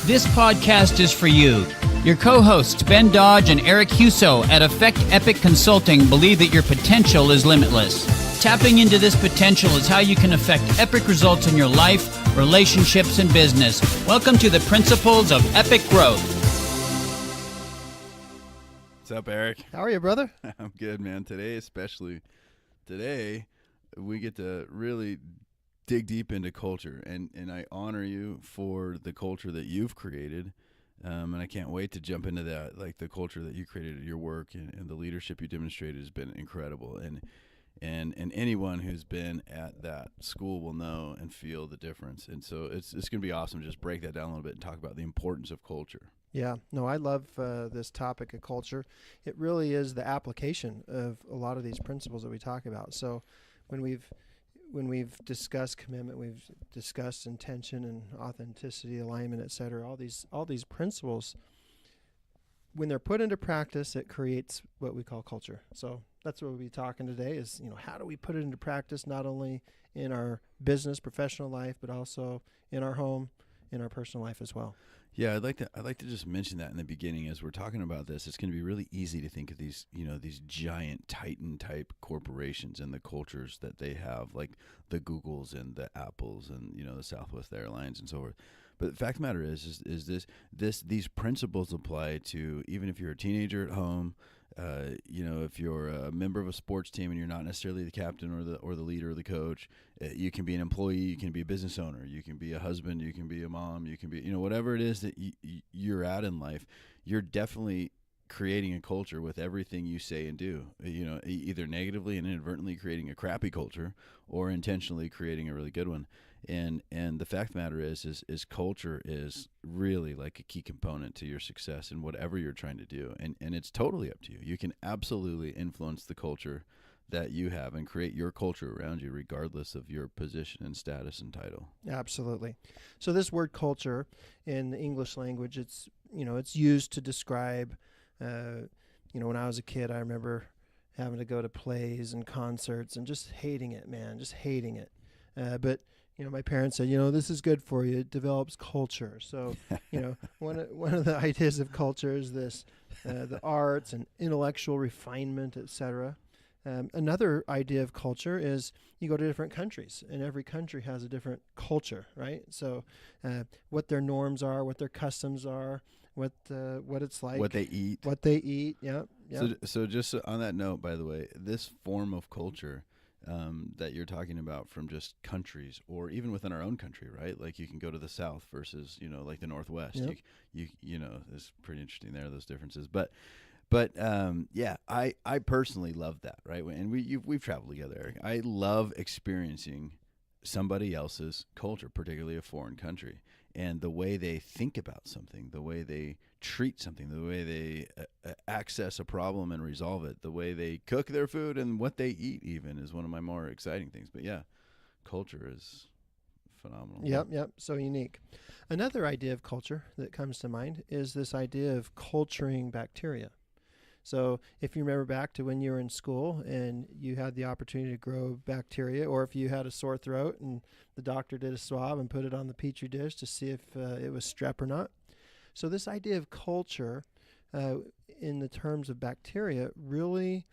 This podcast is for you. Your co-hosts, Ben Dodge and Eric Huso at Effect Epic Consulting, believe that your potential is limitless. Tapping into this potential is how you can affect epic results in your life, relationships, and business. Welcome to the Principles of Epic Growth. What's up, Eric? How are you, brother? I'm good, man. Today, we get to really dig deep into culture, and I honor you for the culture that you've created, and I can't wait to jump into that. Like the culture that you created at your work and the leadership you demonstrated has been incredible, and anyone who's been at that school will know and feel the difference. And so it's going to be awesome to just break that down a little bit and talk about the importance of culture. Yeah, no, I love this topic of culture. It really is the application of a lot of these principles that we talk about. So when we've discussed commitment, we've discussed intention and authenticity, alignment, etc. All these principles, when they're put into practice, it creates what we call culture. So that's what we'll be talking today is, how do we put it into practice, not only in our business, professional life, but also in our home, in our personal life as well. Yeah, I'd like to just mention that in the beginning as we're talking about this. It's going to be really easy to think of these giant Titan type corporations and the cultures that they have, like the Googles and the Apples and the Southwest Airlines and so forth. But the fact of the matter is these principles apply to even if you're a teenager at home. If you're a member of a sports team and you're not necessarily the captain or the leader or the coach, you can be an employee, you can be a business owner, you can be a husband, you can be a mom, you can be, whatever it is that you're at in life, you're definitely creating a culture with everything you say and do, either negatively and inadvertently creating a crappy culture or intentionally creating a really good one. And the fact of the matter is culture is really like a key component to your success in whatever you're trying to do. And it's totally up to you. You can absolutely influence the culture that you have and create your culture around you, regardless of your position and status and title. Absolutely. So this word culture in the English language, it's used to describe, when I was a kid, I remember having to go to plays and concerts and just hating it, man, just hating it. But my parents said, this is good for you. It develops culture. So, one of the ideas of culture is this, the arts and intellectual refinement, etc. Another idea of culture is you go to different countries, and every country has a different culture, right? So, what their norms are, what their customs are, what it's like, what they eat, yeah. So just on that note, by the way, this form of culture that you're talking about from just countries or even within our own country, right? Like you can go to the South versus, like the Northwest. Yep. It's pretty interesting there, those differences. But I personally love that, right? And we've traveled together, Eric. I love experiencing somebody else's culture, particularly a foreign country, and the way they think about something, the way they treat something, the way they access a problem and resolve it, the way they cook their food and what they eat even is one of my more exciting things. But yeah, culture is phenomenal. Yep. So unique. Another idea of culture that comes to mind is this idea of culturing bacteria. So if you remember back to when you were in school and you had the opportunity to grow bacteria, or if you had a sore throat and the doctor did a swab and put it on the petri dish to see if it was strep or not. So this idea of culture in the terms of bacteria really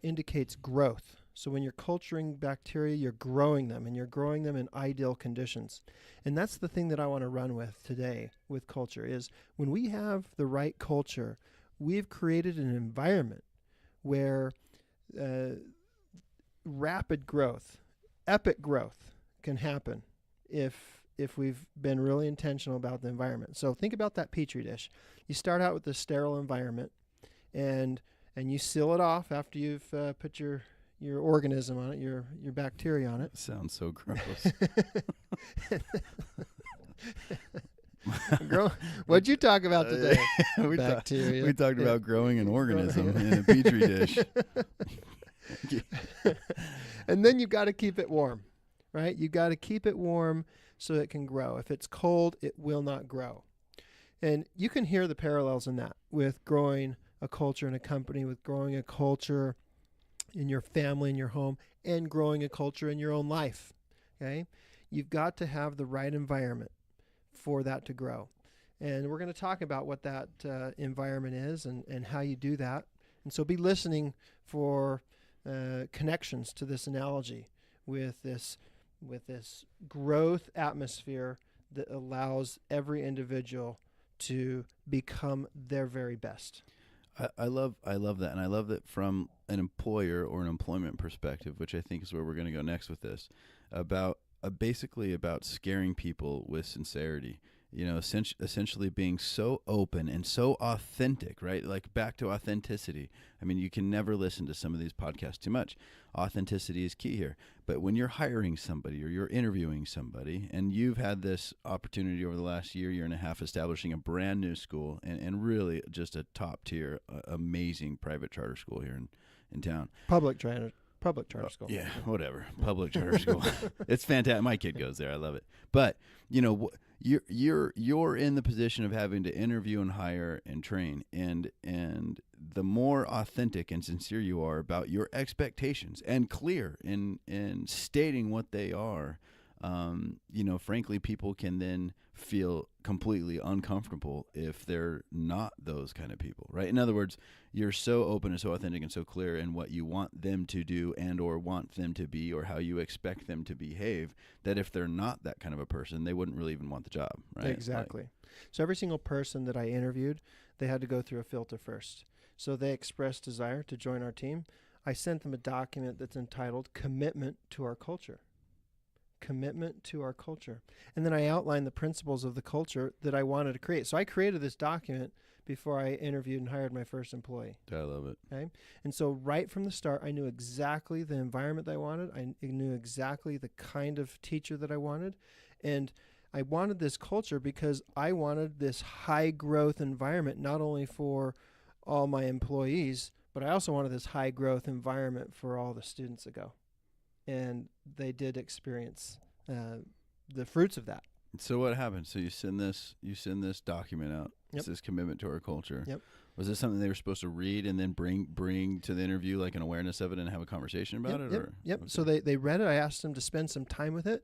indicates growth. So when you're culturing bacteria, you're growing them, and you're growing them in ideal conditions. And that's the thing that I want to run with today with culture is when we have the right culture, we've created an environment where rapid growth, epic growth can happen if we've been really intentional about the environment. So think about that petri dish. You start out with a sterile environment, and you seal it off after you've put your organism on it, your bacteria on it. Sounds so gross. What'd you talk about today? Bacteria. We talked about growing an organism in a petri dish. And then you've got to keep it warm, right? You got to keep it warm so it can grow. If it's cold, it will not grow. And you can hear the parallels in that with growing a culture in a company, with growing a culture in your family, in your home, and growing a culture in your own life. Okay? You've got to have the right environment for that to grow. And we're going to talk about what that environment is and how you do that. And so be listening for connections to this analogy with this growth atmosphere that allows every individual to become their very best. I love that, and I love that from an employer or an employment perspective, which I think is where we're going to go next with this, about basically about scaring people with sincerity. Essentially being so open and so authentic, right? Like back to authenticity. I mean, you can never listen to some of these podcasts too much. Authenticity is key here. But when you're hiring somebody or you're interviewing somebody, and you've had this opportunity over the last year and a half establishing a brand new school and really just a top tier, amazing private charter school here in town. Public charter school. Yeah, whatever. Public charter school. It's fantastic. My kid goes there. I love it. But you're in the position of having to interview and hire and train, and the more authentic and sincere you are about your expectations and clear in stating what they are, frankly, people can then feel completely uncomfortable if they're not those kind of people, right? In other words, you're so open and so authentic and so clear in what you want them to do and or want them to be or how you expect them to behave, that if they're not that kind of a person, they wouldn't really even want the job, right? Exactly. So every single person that I interviewed, they had to go through a filter first. So they expressed desire to join our team. I sent them a document that's entitled Commitment to Our Culture. Commitment to our culture. And then I outlined the principles of the culture that I wanted to create. So I created this document before I interviewed and hired my first employee. I love it. Okay. And so right from the start, I knew exactly the environment that I wanted. I knew exactly the kind of teacher that I wanted. And I wanted this culture because I wanted this high growth environment, not only for all my employees, but I also wanted this high growth environment for all the students that go. And they did experience the fruits of that. So what happened? So you send this document out. Yep. It's this commitment to our culture. Yep. Was this something they were supposed to read and then bring to the interview, like an awareness of it, and have a conversation about it? Yep. Okay. So they read it. I asked them to spend some time with it.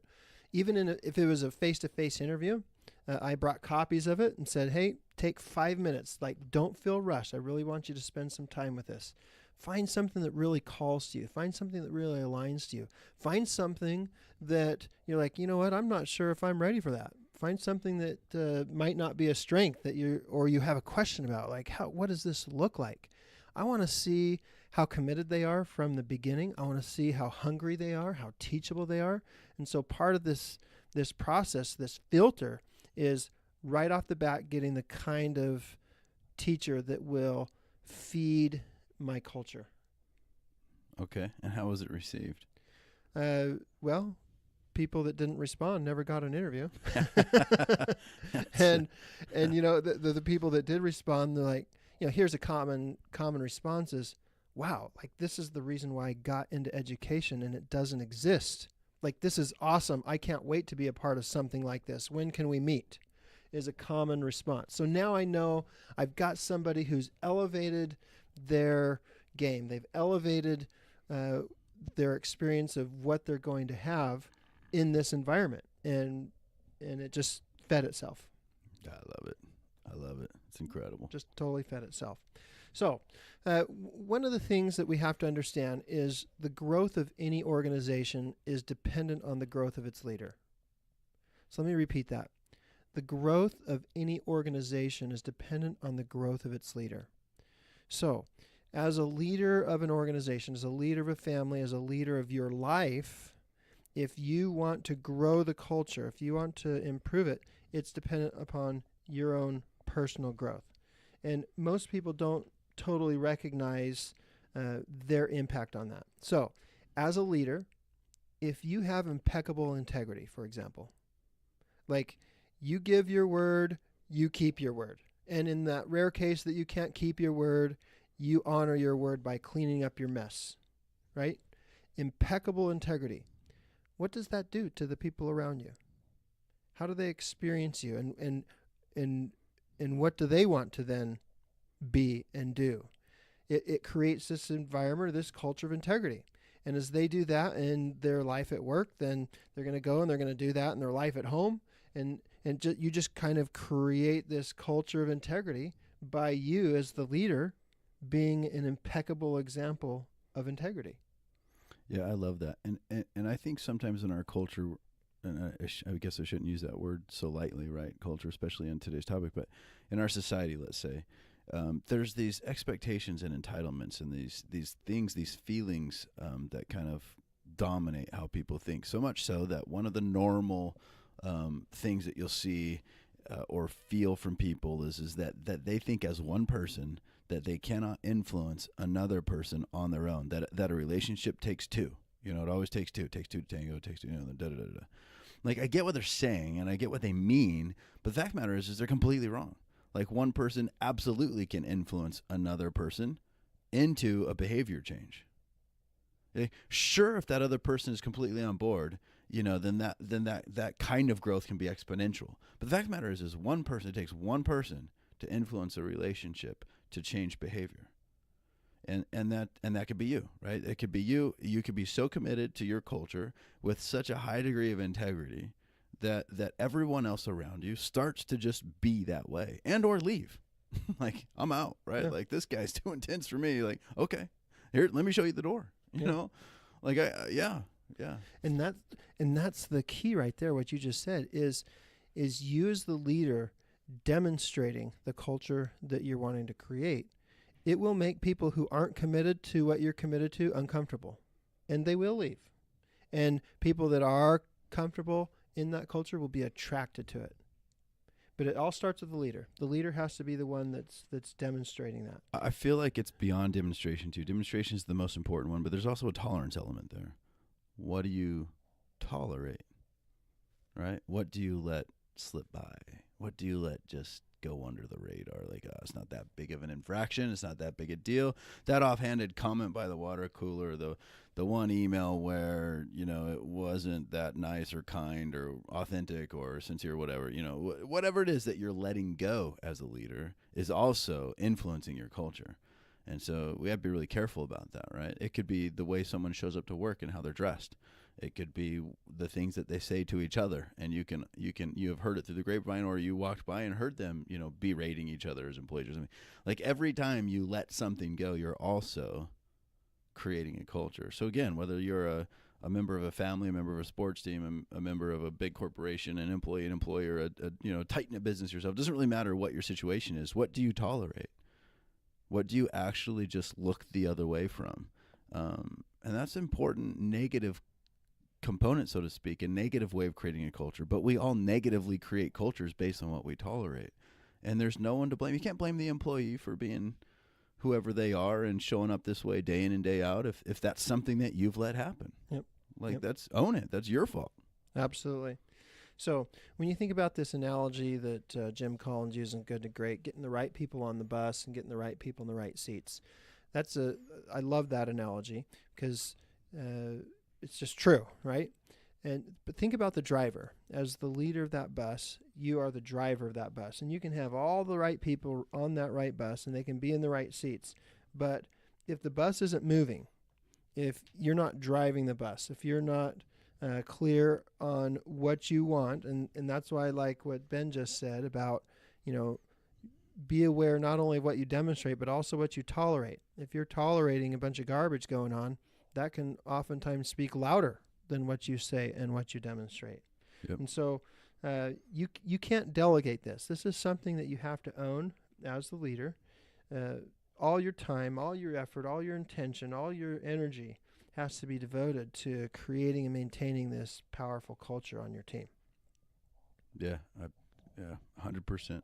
Even if it was a face-to-face interview, I brought copies of it and said, hey, take 5 minutes. Like, don't feel rushed. I really want you to spend some time with this. Find something that really calls to you. Find something that really aligns to you. Find something that you're like, you know what, I'm not sure if I'm ready for that. Find something that might not be a strength that you have a question about. Like, what does this look like? I want to see how committed they are from the beginning. I want to see how hungry they are, how teachable they are. And so part of this process, this filter, is right off the bat getting the kind of teacher that will feed my culture. Okay. And how was it received? Well, people that didn't respond never got an interview. and the people that did respond, they're like, here's a common response is, wow, like this is the reason why I got into education and it doesn't exist. Like, this is awesome. I can't wait to be a part of something like this. When can we meet? Is a common response. So now I know I've got somebody who's elevated their game. They've elevated their experience of what they're going to have in this environment, and it just fed itself. I love it. It's incredible. Just totally fed itself. So one of the things that we have to understand is the growth of any organization is dependent on the growth of its leader. So let me repeat that. The growth of any organization is dependent on the growth of its leader. So as a leader of an organization, as a leader of a family, as a leader of your life, if you want to grow the culture, if you want to improve it, it's dependent upon your own personal growth. And most people don't totally recognize their impact on that. So as a leader, if you have impeccable integrity, for example, like you give your word, you keep your word. And in that rare case that you can't keep your word, you honor your word by cleaning up your mess, right? Impeccable integrity. What does that do to the people around you? How do they experience you? And what do they want to then be and do? It creates this environment, this culture of integrity. And as they do that in their life at work, then they're going to go and they're going to do that in their life at home. And And you just kind of create this culture of integrity by you as the leader being an impeccable example of integrity. Yeah, I love that. And I think sometimes in our culture, and I guess I shouldn't use that word so lightly, right? Culture, especially on today's topic, but in our society, let's say, there's these expectations and entitlements and these things, these feelings that kind of dominate how people think. So much so that one of the normal things that you'll see or feel from people is that they think as one person that they cannot influence another person on their own. That a relationship takes two. You know, it always takes two. It takes two to tango. It takes two. You know, da da da da. Like, I get what they're saying and I get what they mean, but the fact of the matter is they're completely wrong. Like, one person absolutely can influence another person into a behavior change. Okay? Sure, if that other person is completely on board, you know, then that kind of growth can be exponential. But the fact of the matter is one person, it takes one person to influence a relationship to change behavior. And that could be you, right? It could be you. You could be so committed to your culture with such a high degree of integrity that everyone else around you starts to just be that way and or leave. Like, I'm out, right? Yeah. Like, this guy's too intense for me. Like, okay, here, let me show you the door. You know, like, yeah. And that's the key right there. What you just said is you as the leader demonstrating the culture that you're wanting to create. It will make people who aren't committed to what you're committed to uncomfortable, and they will leave. And people that are comfortable in that culture will be attracted to it. But it all starts with the leader. The leader has to be the one that's demonstrating that. I feel like it's beyond demonstration too. Demonstration is the most important one, but there's also a tolerance element there. What do you tolerate, right? What do you let slip by? What do you let just go under the radar? Like, it's not that big of an infraction. It's not that big a deal. That offhanded comment by the water cooler, the one email where, you know, it wasn't that nice or kind or authentic or sincere, whatever, you know, whatever it is that you're letting go as a leader is also influencing your culture. And so we have to be really careful about that, right? It could be the way someone shows up to work and how they're dressed. It could be the things that they say to each other, and you have heard it through the grapevine, or you walked by and heard them, you know, berating each other as employees or something. Like, every time you let something go, you're also creating a culture. So again, whether you're a member of a family, a member of a sports team, a member of a big corporation, an employee, an employer, a tight-knit business yourself, it doesn't really matter what your situation is. What do you tolerate? What do you actually just look the other way from? And that's important negative component, so to speak, a negative way of creating a culture. But we all negatively create cultures based on what we tolerate. And there's no one to blame. You can't blame the employee for being whoever they are and showing up this way day in and day out if that's something that you've let happen. Yep. Like, own it. That's your fault. Absolutely. So when you think about this analogy that Jim Collins used in Good to Great, getting the right people on the bus and getting the right people in the right seats, I love that analogy because it's just true, right? But think about the driver. As the leader of that bus, you are the driver of that bus, and you can have all the right people on that right bus, and they can be in the right seats. But if the bus isn't moving, if you're not driving the bus, if you're not clear on what you want, and that's why I like what Ben just said about, you know, be aware not only of what you demonstrate, but also what you tolerate. If you're tolerating a bunch of garbage going on, that can oftentimes speak louder than what you say and what you demonstrate. Yep. And so you can't delegate this. This is something that you have to own as the leader. All your time, all your effort, all your intention, all your energy has to be devoted to creating and maintaining this powerful culture on your team. Yeah, 100%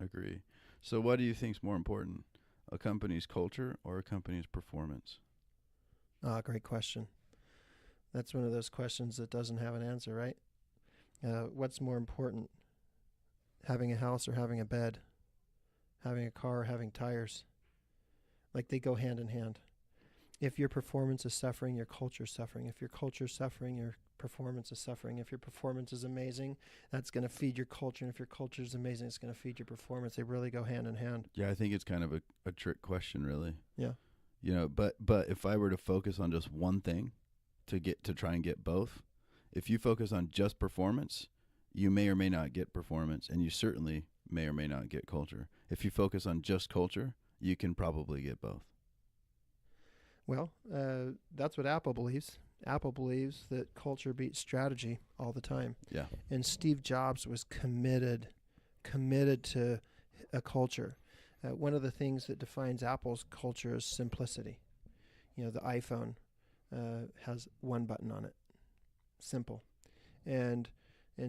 agree. So what do you think is more important, a company's culture or a company's performance? Great question. That's one of those questions that doesn't have an answer, right? What's more important, having a house or having a bed, having a car or having tires? Like, they go hand in hand. If your performance is suffering, your culture is suffering. If your culture is suffering, your performance is suffering. If your performance is amazing, that's going to feed your culture. And if your culture is amazing, it's going to feed your performance. They really go hand in hand. Yeah, I think it's kind of a trick question, really. Yeah. You know, but if I were to focus on just one thing to try and get both, if you focus on just performance, you may or may not get performance, and you certainly may or may not get culture. If you focus on just culture, you can probably get both. Well, that's what Apple believes. Apple believes that culture beats strategy all the time. Yeah. And Steve Jobs was committed to a culture. One of the things that defines Apple's culture is simplicity. You know, the iPhone has one button on it. Simple. And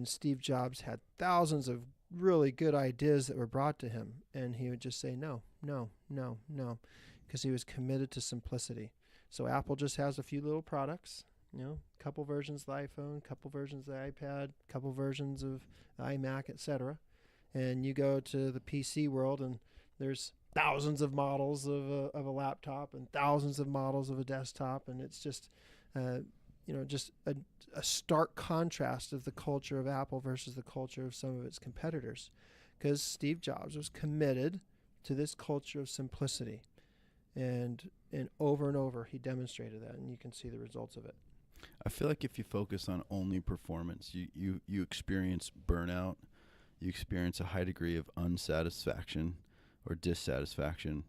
Steve Jobs had thousands of really good ideas that were brought to him, and he would just say no, no, no, no, because he was committed to simplicity. So Apple just has a few little products, you know, a couple versions of the iPhone, a couple versions of the iPad, a couple versions of the iMac, etc. And you go to the PC world, and there's thousands of models of a laptop and thousands of models of a desktop, and it's just just a stark contrast of the culture of Apple versus the culture of some of its competitors, because Steve Jobs was committed to this culture of simplicity, and over he demonstrated that, and you can see the results of it. I feel like if you focus on only performance, you experience burnout, you experience a high degree of unsatisfaction or dissatisfaction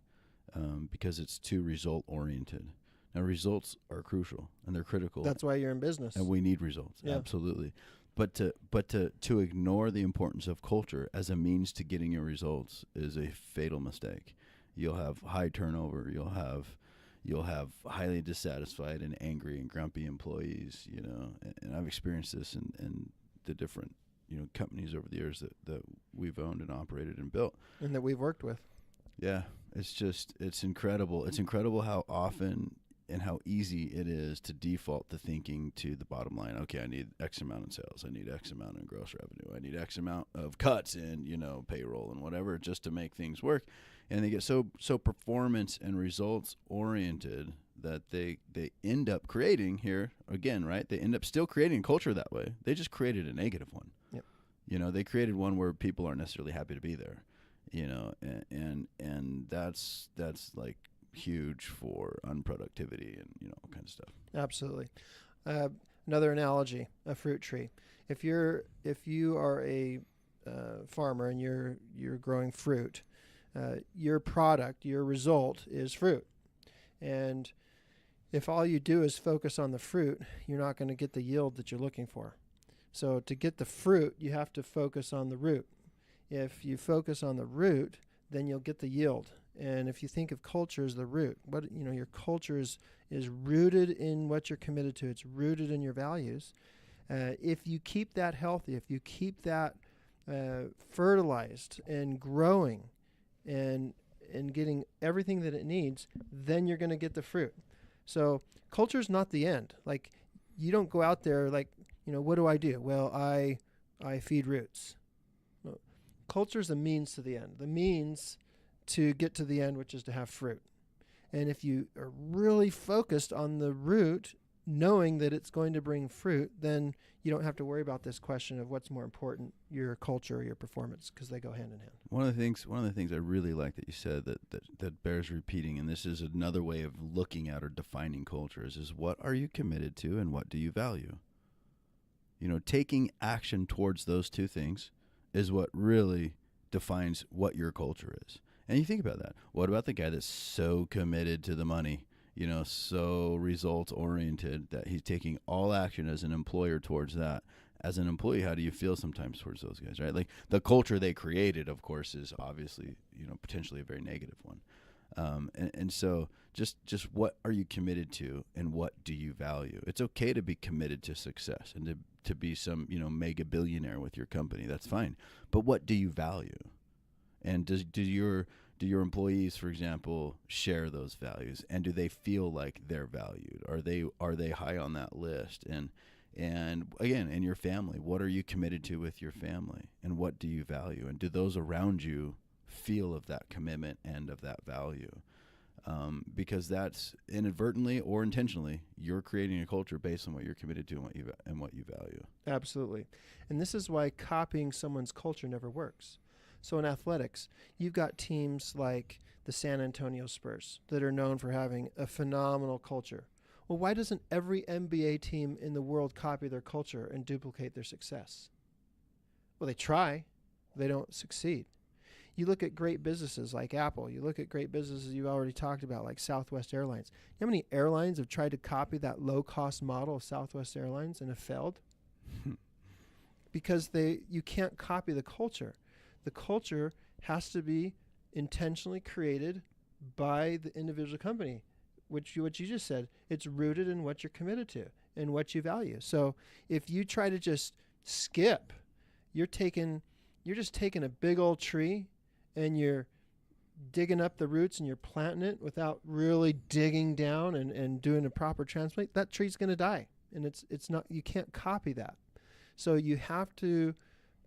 because it's too result oriented. Now, results are crucial and they're critical. That's why you're in business. And we need results, yeah. Absolutely. But to ignore the importance of culture as a means to getting your results is a fatal mistake. You'll have high turnover. You'll have highly dissatisfied and angry and grumpy employees. You know, and I've experienced this in the different companies over the years that we've owned and operated and built, and that we've worked with. Yeah, it's incredible. It's incredible how often and how easy it is to default to thinking to the bottom line. Okay, I need X amount in sales. I need X amount in gross revenue. I need X amount of cuts in, payroll and whatever, just to make things work. And they get so performance and results oriented that they end up creating here again, right? They end up still creating a culture that way. They just created a negative one. Yep. They created one where people aren't necessarily happy to be there. And that's like huge for unproductivity and all kinds of stuff. Absolutely. Another analogy: a fruit tree. If you are a farmer and you're growing fruit, your product, your result is fruit. And if all you do is focus on the fruit, you're not going to get the yield that you're looking for. So to get the fruit, you have to focus on the root. If you focus on the root, then you'll get the yield. And if you think of culture as the root, your culture is rooted in what you're committed to. It's rooted in your values. If you keep that healthy, if you keep that fertilized and growing and getting everything that it needs, then you're going to get the fruit. So culture is not the end. Like, you don't go out there like, what do I do? Well, I feed roots. No. Culture is a means to the end. The means to get to the end, which is to have fruit. And if you are really focused on the root, knowing that it's going to bring fruit, then you don't have to worry about this question of what's more important, your culture or your performance, because they go hand in hand. One of the things I really like that you said that bears repeating, and this is another way of looking at or defining culture, is what are you committed to and what do you value? Taking action towards those two things is what really defines what your culture is. And you think about that. What about the guy that's so committed to the money, so results oriented that he's taking all action as an employer towards that? As an employee, how do you feel sometimes towards those guys, right? Like, the culture they created, of course, is obviously, potentially a very negative one. And so just what are you committed to and what do you value? It's okay to be committed to success and to be some, mega billionaire with your company. That's fine. But what do you value? And do your employees, for example, share those values? And do they feel like they're valued? Are they high on that list? And again, in your family, what are you committed to with your family? And what do you value? And do those around you feel of that commitment and of that value? Because that's inadvertently or intentionally, you're creating a culture based on what you're committed to and what you value. Absolutely. And this is why copying someone's culture never works. So in athletics, you've got teams like the San Antonio Spurs that are known for having a phenomenal culture. Well, why doesn't every NBA team in the world copy their culture and duplicate their success? Well, they try. They don't succeed. You look at great businesses like Apple. You look at great businesses you've already talked about, like Southwest Airlines. You know how many airlines have tried to copy that low-cost model of Southwest Airlines and have failed? Because you can't copy the culture. The culture has to be intentionally created by the individual company, what you just said. It's rooted in what you're committed to and what you value. So if you try to just skip, you're just taking a big old tree and you're digging up the roots and you're planting it without really digging down and doing a proper transplant. That tree's going to die, and it's not. You can't copy that. So you have to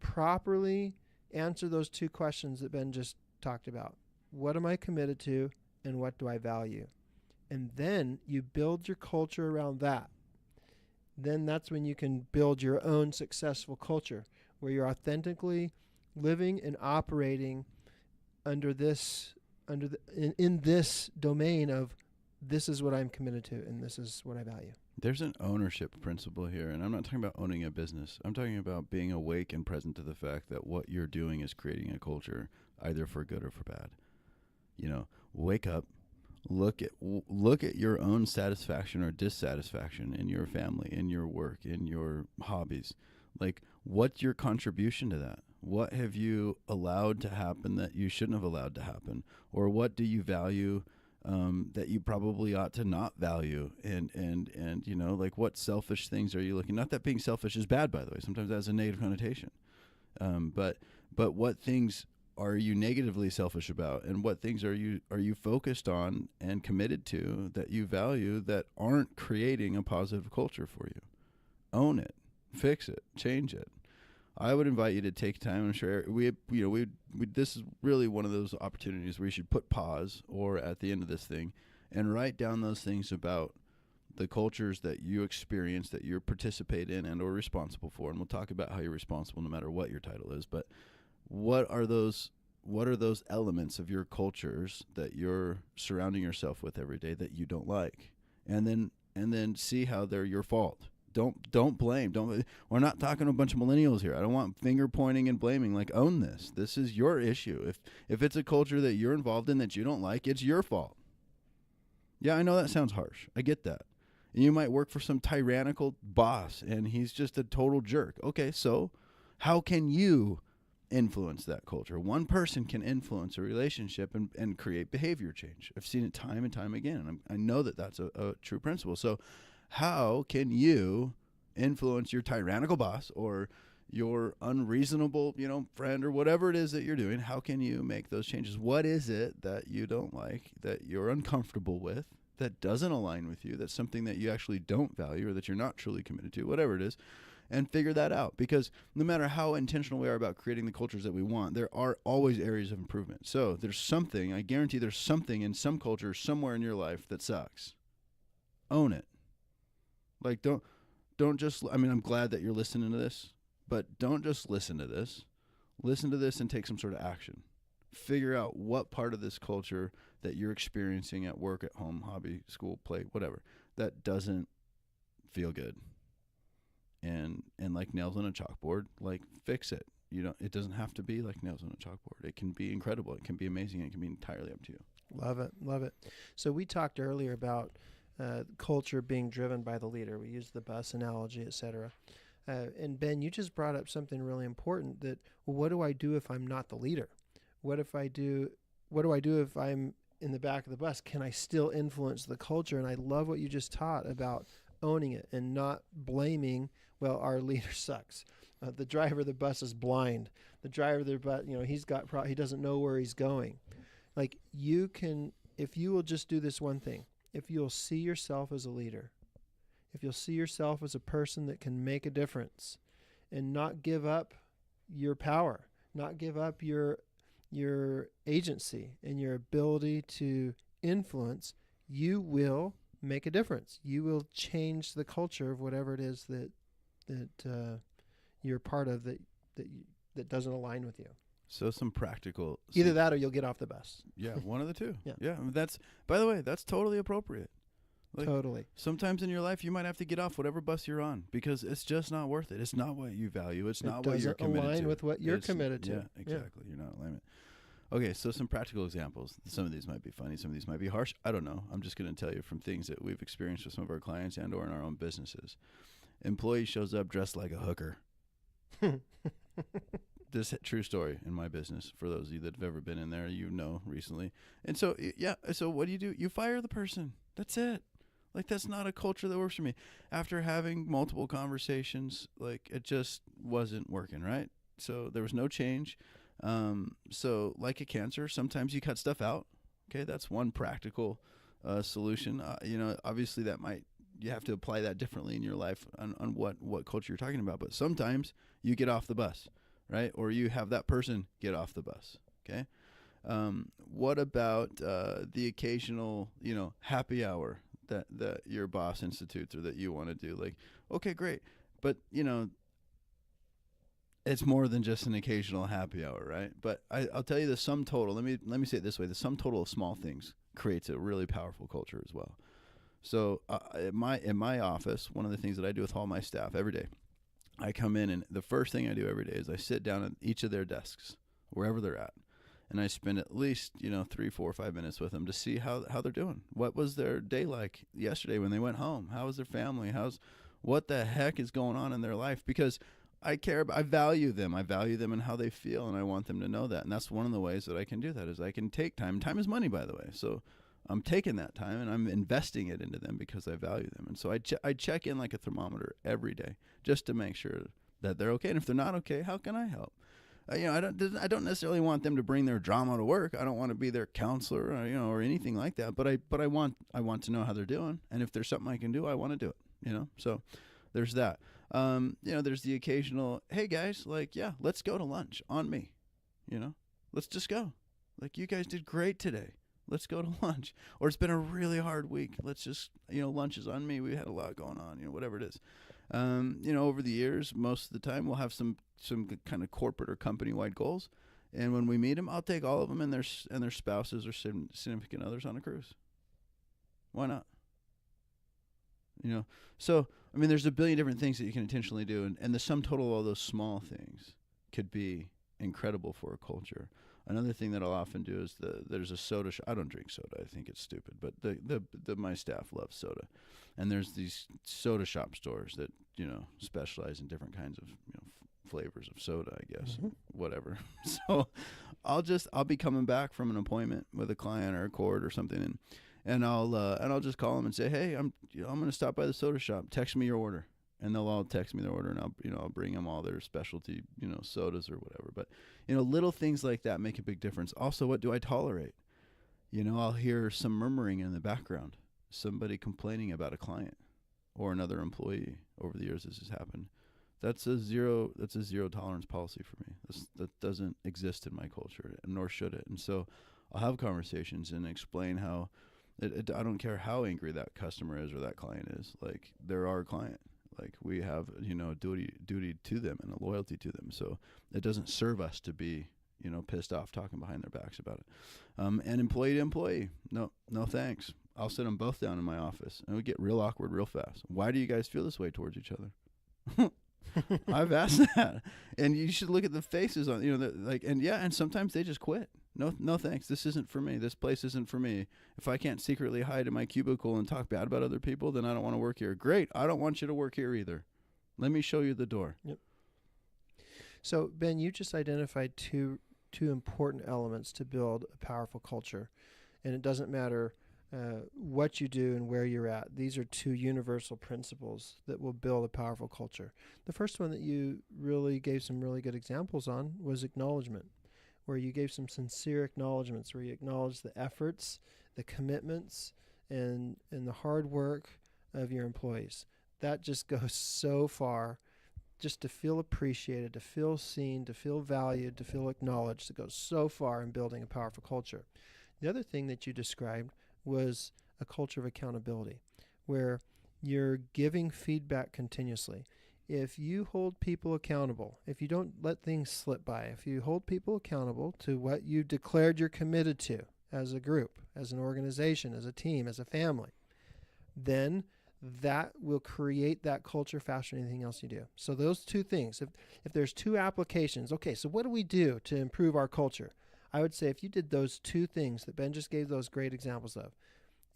properly answer those two questions that Ben just talked about. What am I committed to, and what do I value? And then you build your culture around that. Then that's when you can build your own successful culture, where you're authentically living and operating in this domain of, this is what I'm committed to and this is what I value. There's an ownership principle here, and I'm not talking about owning a business. I'm talking about being awake and present to the fact that what you're doing is creating a culture, either for good or for bad. Wake up, look at your own satisfaction or dissatisfaction in your family, in your work, in your hobbies. Like, what's your contribution to that? What have you allowed to happen that you shouldn't have allowed to happen? Or what do you value that you probably ought to not value? And like, what selfish things are you looking? Not that being selfish is bad, by the way. Sometimes that has a negative connotation. But what things are you negatively selfish about, and what things are you focused on and committed to that you value that aren't creating a positive culture for you? Own it, fix it, change it. I would invite you to take time. I'm sure this is really one of those opportunities where you should put pause, or at the end of this thing, and write down those things about the cultures that you experience, that you participate in and or responsible for. And we'll talk about how you're responsible no matter what your title is. But what are those elements of your cultures that you're surrounding yourself with every day that you don't like? And then see how they're your fault. Don't blame. We're not talking to a bunch of millennials here. I don't want finger pointing and blaming. Like, own this. This is your issue. If it's a culture that you're involved in that you don't like, it's your fault. Yeah, I know that sounds harsh. I get that. And you might work for some tyrannical boss and he's just a total jerk. Okay, so how can you influence that culture? One person can influence a relationship and create behavior change. I've seen it time and time again. And I know that that's a true principle. So how can you influence your tyrannical boss or your unreasonable, friend, or whatever it is that you're doing? How can you make those changes? What is it that you don't like, that you're uncomfortable with, that doesn't align with you, that's something that you actually don't value or that you're not truly committed to, whatever it is, and figure that out. Because no matter how intentional we are about creating the cultures that we want, there are always areas of improvement. So there's something, I guarantee there's something in some culture somewhere in your life that sucks. Own it. Like, don't just, I'm glad that you're listening to this, but don't just listen to this. Listen to this and take some sort of action. Figure out what part of this culture that you're experiencing at work, at home, hobby, school, play, whatever, that doesn't feel good. And like nails on a chalkboard, like, fix it. It doesn't have to be like nails on a chalkboard. It can be incredible. It can be amazing. It can be entirely up to you. Love it. Love it. So we talked earlier about culture being driven by the leader. We used the bus analogy, etc. And Ben, you just brought up something really important, that, well, what do I do if I'm not the leader? What do I do if I'm in the back of the bus? Can I still influence the culture? And I love what you just taught about owning it and not blaming, well, our leader sucks. The driver of the bus is blind. The driver of the bus, he doesn't know where he's going. Like, you can, if you will just do this one thing, if you'll see yourself as a leader, if you'll see yourself as a person that can make a difference and not give up your power, not give up your agency and your ability to influence, you will make a difference. You will change the culture of whatever it is that you're part of that doesn't align with you. So some practical... Either that or you'll get off the bus. Yeah, one of the two. Yeah. That's, by the way, that's totally appropriate. Like, totally. sometimes in your life, you might have to get off whatever bus you're on because it's just not worth it. It's not what you value. It's not what you're committed to. It doesn't align with what you're committed to. Yeah, exactly. You're not in alignment. Okay, so some practical examples. Some of these might be funny. Some of these might be harsh. I don't know. I'm just going to tell you from things that we've experienced with some of our clients and or in our own businesses. Employee shows up dressed like a hooker. This true story in my business. For those of you that have ever been in there, you know, recently. And so, yeah. So what do? You fire the person. That's it. Like, that's not a culture that works for me. After having multiple conversations, like, it just wasn't working, right? So there was no change. So like a cancer, sometimes you cut stuff out. Okay, that's one practical solution. Obviously you have to apply that differently in your life on what culture you're talking about. But sometimes you get off the bus, right? Or you have that person get off the bus. Okay. What about the occasional, happy hour that your boss institutes or that you want to do? Like, okay, great, but it's more than just an occasional happy hour, right? But I'll tell you the sum total. Let me say it this way: the sum total of small things creates a really powerful culture as well. So in my office, one of the things that I do with all my staff every day, I come in and the first thing I do every day is I sit down at each of their desks, wherever they're at, and I spend at least 3, 4, 5 minutes with them to see how they're doing. What was their day like yesterday when they went home? How was their family? What the heck is going on in their life? Because I value them. I value them and how they feel, and I want them to know that. And that's one of the ways that I can do that is I can take time. Time is money, by the way. So I'm taking that time and I'm investing it into them because I value them. And so I check in like a thermometer every day just to make sure that they're okay. And if they're not okay, how can I help? I don't necessarily want them to bring their drama to work. I don't want to be their counselor, or anything like that. But I want to know how they're doing, and if there's something I can do, I want to do it. So there's that. There's the occasional, hey guys, like, yeah, let's go to lunch on me. Let's just go. Like, you guys did great today. Let's go to lunch. Or it's been a really hard week. Let's just, lunch is on me. We had a lot going on, whatever it is. Over the years, most of the time we'll have some kind of corporate or company-wide goals. And when we meet them, I'll take all of them and their spouses or significant others on a cruise. Why not? So, there's a billion different things that you can intentionally do. And the sum total of all those small things could be incredible for a culture. Another thing that I'll often do is there's a soda shop. I don't drink soda. I think it's stupid. But my staff loves soda. And there's these soda shop stores that, specialize in different kinds of, flavors of soda, I guess. Mm-hmm. Whatever. So I'll be coming back from an appointment with a client or a court or something, and I'll just call them and say, hey, I'm going to stop by the soda shop. Text me your order. And they'll all text me their order, and I'll bring them all their specialty, sodas or whatever. But, little things like that make a big difference. Also, what do I tolerate? I'll hear some murmuring in the background, somebody complaining about a client or another employee. Over the years, this has happened. That's a zero tolerance policy for me. That doesn't exist in my culture, nor should it. And so I'll have conversations and explain how I don't care how angry that customer is or that client is. Like, they're our client. Like, we have, a duty to them and a loyalty to them. So it doesn't serve us to be, pissed off talking behind their backs about it. And employee to employee, no thanks. I'll sit them both down in my office, and we get real awkward real fast. Why do you guys feel this way towards each other? I've asked that, and you should look at the faces on, and sometimes they just quit. No thanks. This isn't for me. This place isn't for me. If I can't secretly hide in my cubicle and talk bad about other people, then I don't want to work here. Great. I don't want you to work here either. Let me show you the door. Yep. So, Ben, you just identified two important elements to build a powerful culture, and it doesn't matter what you do and where you're at. These are two universal principles that will build a powerful culture. The first one that you really gave some really good examples on was acknowledgement, where you gave some sincere acknowledgments, where you acknowledge the efforts, the commitments, and the hard work of your employees. That just goes so far. Just to feel appreciated, to feel seen, to feel valued, to feel acknowledged. It goes so far in building a powerful culture. The other thing that you described was a culture of accountability, where you're giving feedback continuously. If you hold people accountable, if you don't let things slip by, if you hold people accountable to what you declared you're committed to as a group, as an organization, as a team, as a family, then that will create that culture faster than anything else you do. So those two things, if there's two applications, okay, so what do we do to improve our culture? I would say if you did those two things that Ben just gave those great examples of,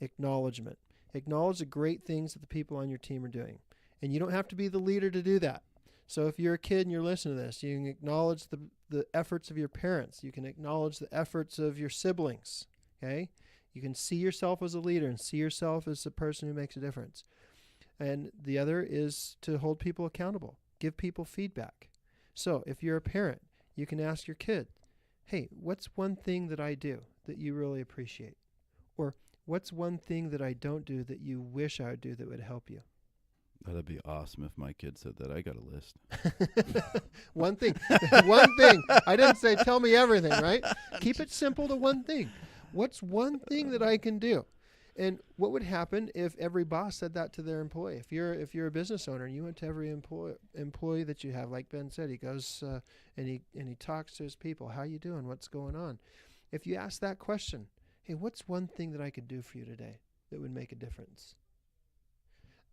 acknowledgement. Acknowledge the great things that the people on your team are doing. And you don't have to be the leader to do that. So if you're a kid and you're listening to this, you can acknowledge the efforts of your parents. You can acknowledge the efforts of your siblings, okay? You can see yourself as a leader and see yourself as a person who makes a difference. And the other is to hold people accountable, give people feedback. So if you're a parent, you can ask your kid, hey, what's one thing that I do that you really appreciate? Or what's one thing that I don't do that you wish I would do that would help you? That'd be awesome if my kid said that. I got a list. One thing. One thing. I didn't say tell me everything, right? Keep it simple to one thing. What's one thing that I can do? And what would happen if every boss said that to their employee? If you're a business owner and you went to every employee that you have, like Ben said, he goes and he talks to his people. How you doing? What's going on? If you ask that question, hey, what's one thing that I could do for you today that would make a difference?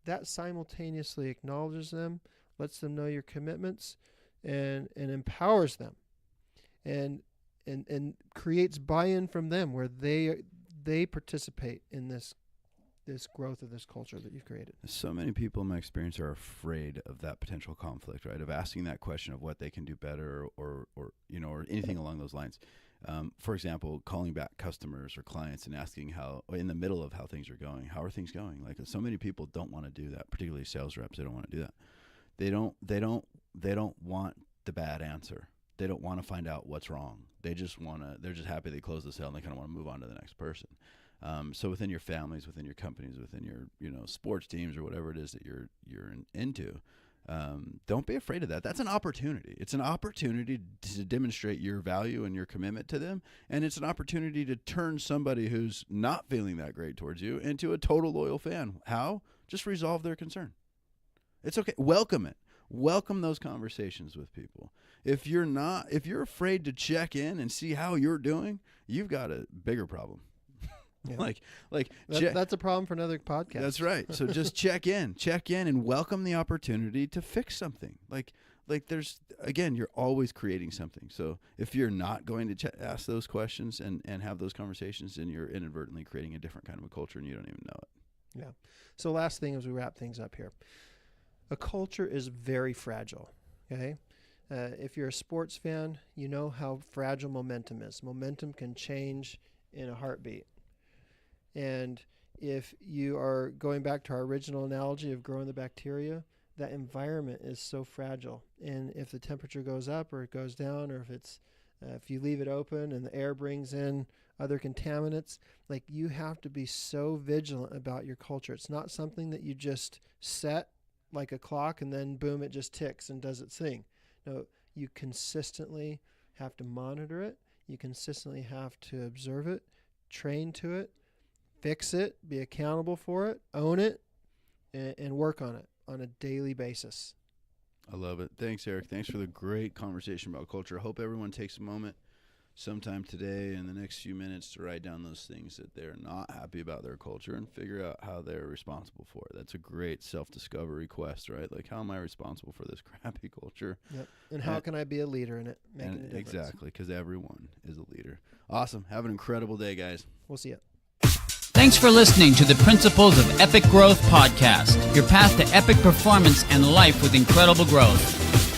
That simultaneously acknowledges them, lets them know your commitments, and empowers them, and creates buy-in from them where they participate in this growth of this culture that you've created. So many people in my experience are afraid of that potential conflict, right? Of asking that question of what they can do better or anything along those lines. For example, calling back customers or clients and asking how, in the middle of how things are going, how are things going? Like so many people don't want to do that, particularly sales reps. They don't want to do that. They don't want the bad answer. They don't want to find out what's wrong. They're just happy they closed the sale and they kind of want to move on to the next person. So within your families, within your companies, within your sports teams or whatever it is that you're into, don't be afraid of that. That's an opportunity. It's an opportunity to demonstrate your value and your commitment to them. And it's an opportunity to turn somebody who's not feeling that great towards you into a total loyal fan. How? Just resolve their concern. It's okay. Welcome it. Welcome those conversations with people. If you're afraid to check in and see how you're doing, you've got a bigger problem. Yeah. like that's a problem for another podcast. That's right. So just check in and welcome the opportunity to fix something. Like there's, again, you're always creating something. So if you're not going to ask those questions and have those conversations, then you're inadvertently creating a different kind of a culture and you don't even know it. Yeah. So last thing as we wrap things up here, a culture is very fragile. Okay. If you're a sports fan, you know how fragile momentum is. Momentum can change in a heartbeat. And if you are going back to our original analogy of growing the bacteria, that environment is so fragile. And if the temperature goes up or it goes down, or if you leave it open and the air brings in other contaminants, like you have to be so vigilant about your culture. It's not something that you just set like a clock and then boom, it just ticks and does its thing. No, you consistently have to monitor it. You consistently have to observe it, train to it, fix it, be accountable for it, own it, and work on it on a daily basis. I love it. Thanks, Eric. Thanks for the great conversation about culture. I hope everyone takes a moment sometime today in the next few minutes to write down those things that they're not happy about their culture and figure out how they're responsible for it. That's a great self-discovery quest, right? Like, how am I responsible for this crappy culture? Yep. And how can I be a leader in it, making a difference? Exactly, because everyone is a leader. Awesome. Have an incredible day, guys. We'll see you. Thanks for listening to the Principles of Epic Growth podcast, your path to epic performance and life with incredible growth.